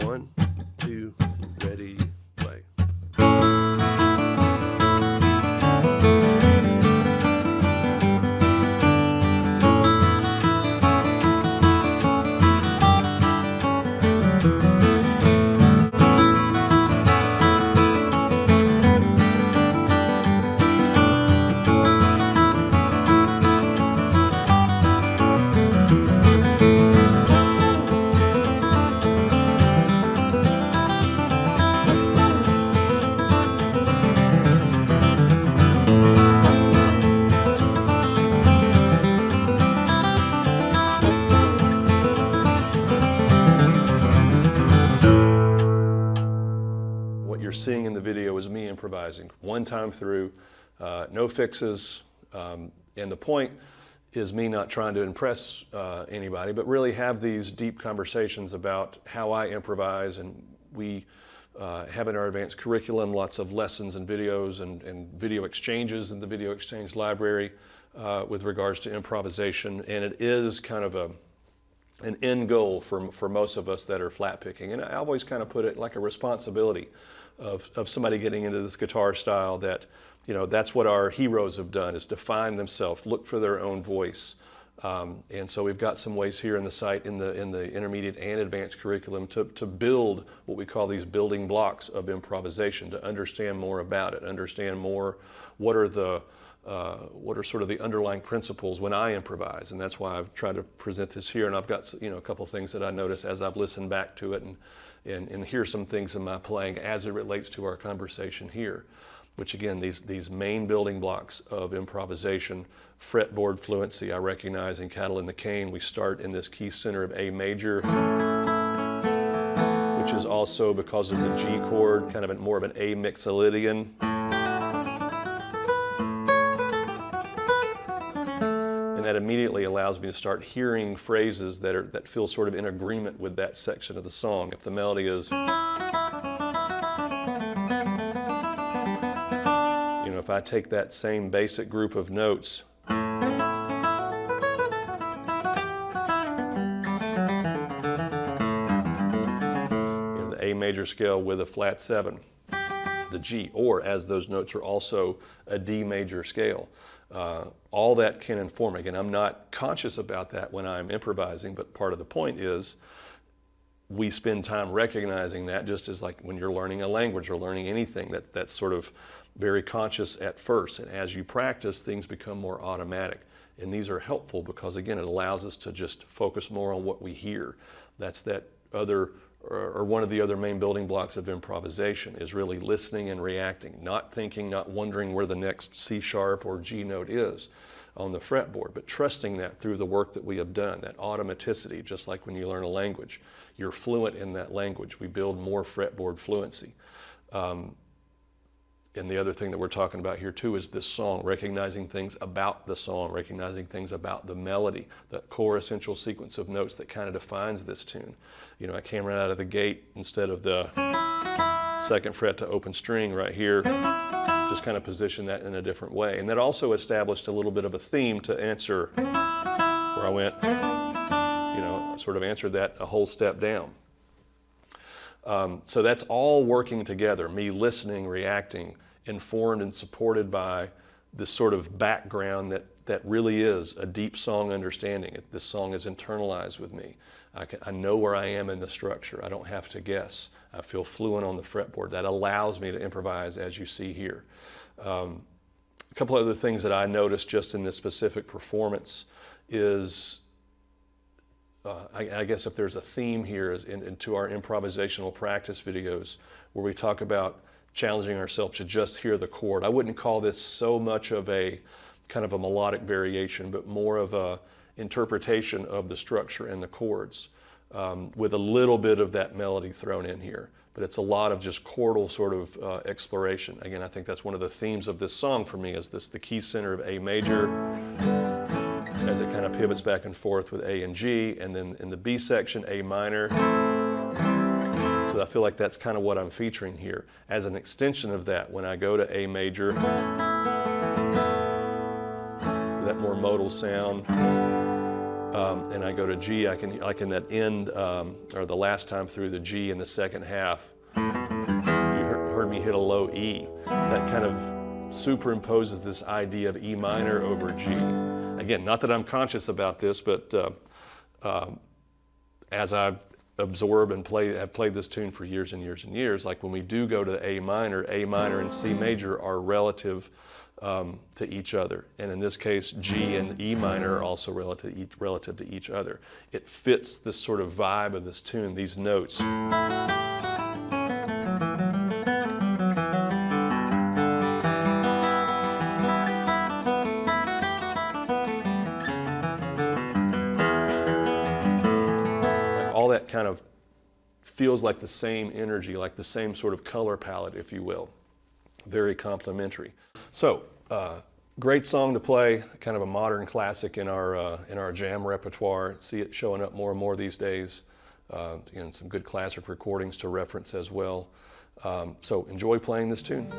1, 2, ready, play. Seeing in the video is me improvising one time through, no fixes, and the point is me not trying to impress anybody, but really have these deep conversations about how I improvise. And we have in our advanced curriculum lots of lessons and videos and video exchanges in the Video Exchange library with regards to improvisation, and it is kind of an end goal for most of us that are flat picking. And I always kind of put it like a responsibility of somebody getting into this guitar style that, you know, that's what our heroes have done, is define themselves, look for their own voice. And so we've got some ways here in the site, in the intermediate and advanced curriculum, to build what we call these building blocks of improvisation, to understand more about it, understand more what are sort of the underlying principles when I improvise. And that's why I've tried to present this here. And I've got, you know, a couple things that I notice as I've listened back to it, and hear some things in my playing as it relates to our conversation here, which again, these main building blocks of improvisation. Fretboard fluency, I recognize in Cattle in the Cane, we start in this key center of A major, which is also, because of the G chord, kind of more of an A mixolydian. And that immediately allows me to start hearing phrases that feel sort of in agreement with that section of the song. If the melody is, you know, if I take that same basic group of notes, you know, the A major scale with a flat 7, the G, or as those notes are also a D major scale. All that can inform. Again, I'm not conscious about that when I'm improvising, but part of the point is we spend time recognizing that, just as like when you're learning a language or learning anything, that's sort of very conscious at first. And as you practice, things become more automatic. And these are helpful because, again, it allows us to just focus more on what we hear. That's that other, or one of the other main building blocks of improvisation, is really listening and reacting, not thinking, not wondering where the next C sharp or G note is on the fretboard, but trusting that through the work that we have done, that automaticity, just like when you learn a language. You're fluent in that language. We build more fretboard fluency. And the other thing that we're talking about here too is this song, recognizing things about the song, recognizing things about the melody, that core essential sequence of notes that kind of defines this tune. You know, I came right out of the gate, instead of the 2nd fret to open string right here, just kind of position that in a different way. And that also established a little bit of a theme to answer, where I went, you know, sort of answered that a whole step down. So that's all working together, me listening, reacting, informed and supported by this sort of background that really is a deep song understanding. This song is internalized with me. I know where I am in the structure. I don't have to guess. I feel fluent on the fretboard. That allows me to improvise, as you see here. A couple other things that I noticed just in this specific performance is, I guess if there's a theme here into our improvisational practice videos, where we talk about challenging ourselves to just hear the chord. I wouldn't call this so much of a kind of a melodic variation, but more of a interpretation of the structure and the chords, with a little bit of that melody thrown in here. But it's a lot of just chordal sort of exploration. Again, I think that's one of the themes of this song for me, is the key center of A major, as it kind of pivots back and forth with A and G, and then in the B section, A minor. So I feel like that's kind of what I'm featuring here. As an extension of that, when I go to A major, that more modal sound, and I go to G, I can that end, or the last time through the G in the second half, you heard me hit a low E. That kind of superimposes this idea of E minor over G. Again, not that I'm conscious about this, but as I absorb and have played this tune for years and years and years, like when we do go to A minor and C major are relative to each other. And in this case, G and E minor are also relative to each other. It fits this sort of vibe of this tune, these notes. All that kind of feels like the same energy, like the same sort of color palette, if you will. Very complementary. So, great song to play, kind of a modern classic in our jam repertoire. See it showing up more and more these days. And some good classic recordings to reference as well. So enjoy playing this tune.